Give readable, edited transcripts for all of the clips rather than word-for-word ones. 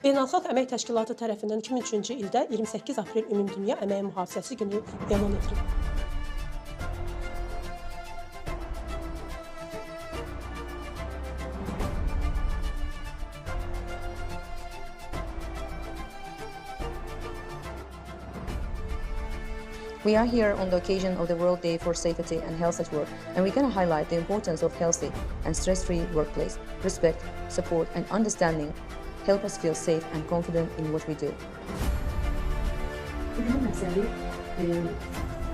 Beynəlxalq Əmək Təşkilatı tərəfindən 2003-cü ildə 28 aprel Ümumdünya Əmək Mühafizəsi günü elan edilib. We are here on the occasion of the World Day for Safety and Health at Work, and we're going to highlight the importance of healthy and stress-free workplace. Respect, support, and understanding help us feel safe and confident in what we do. Bugünün məqsədi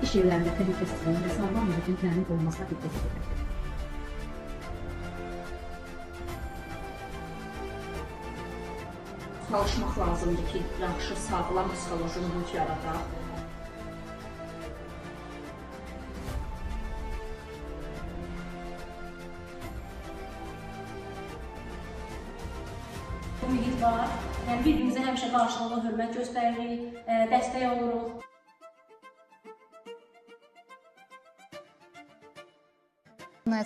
iş yerlərində təhlükəsizliyin və sağlam mühitin təmin olunmasına diqqət edilməkdir. Çalışmaq lazımdır ki, yaxşı, sağlam psixoloji mühit yaradaq. Bu mühit var. Yəni bir-birimizə həmişə qarşılıqlı hörmət göstəririk, dəstək oluruq.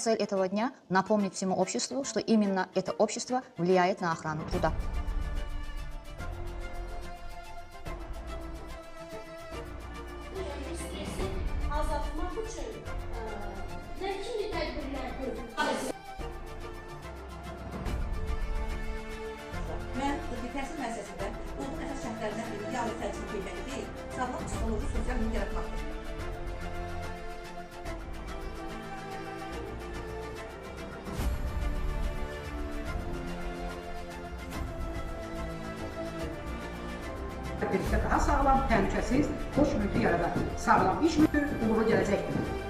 Цель этого дня – напомнить всему обществу, что именно это общество влияет на охрану труда. Azaltmaq üçün nə kimi tədbirlər görürük? Mən təhsil müəssisəsində onun əsas şərtlərindən biri yalnız təhsil vermək deyil, sağlam psixoloji sosial mühit yaratmaqdır. Birlikdə daha sağlam, təhlükəsiz, xoş mühiti yaradar. Sağlam iş mühiti uğurlu gələcəkdir.